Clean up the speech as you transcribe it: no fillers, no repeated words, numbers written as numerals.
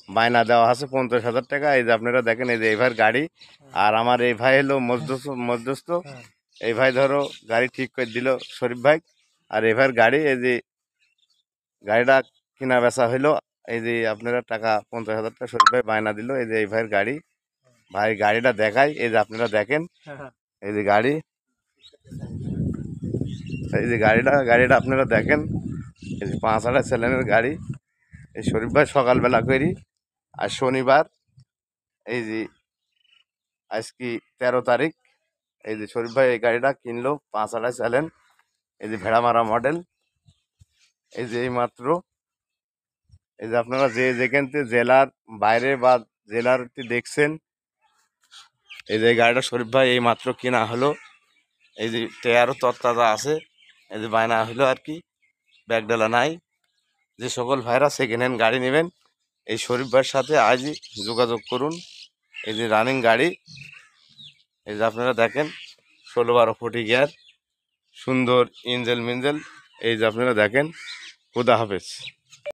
বায়না দেওয়া আছে 50,000 টাকা। এই যে আপনারা দেখেন, এই যে এই ভাইয়ের গাড়ি, আর আমার এই ভাই হলো মধ্যস্থ। এই ভাই ধরো গাড়ি ঠিক করে দিল শরীফ ভাই, আর এই ভাইয়ের গাড়ি, এই যে গাড়িটা কিনা বেচা হইলো। এই যে আপনারা টাকা 50,000 টাকা শরীফ ভাই বায়না দিল। এই যে এই ভাইয়ের গাড়ি, ভাই গাড়িটা দেখাই, এই যে আপনারা দেখেন, এই যে গাড়ি, এই যে গাড়িটা আপনারা দেখেন, এই যে 5 ছেলেনের গাড়ি। এই শরীফ ভাই সকালবেলা করি, আর শনিবার, এই যে আজকে 13 তারিখ, এই যে শরীফ ভাই এই গাড়িটা কিনলো 5 চ্যালেন। এই যে ভেড়ামারা মডেল, এই যে এই মাত্র, এই যে আপনারা যে যেখান থেকে জেলার বাইরে বা জেলার দেখছেন, এই যে এই গাড়িটা শরীফ ভাই এই মাত্র কেনা হলো। এই যে টায়ারও তত্তাজা আছে, এই যে বায়না হলো আর কি, ব্যাগডালা নাই। যে সকল ভাইরা সেকেন্ড হ্যান্ড গাড়ি নেবেন, এই শরীফ ভাইয়ের সাথে আজই যোগাযোগ করুন। এই যে রানিং গাড়ি, এই যে আপনারা দেখেন, 16-12 ফুটি গিয়ার, সুন্দর ইঞ্জেল মিঞ্জেল। এই যে আপনারা দেখেন। খুদা হাফেজ।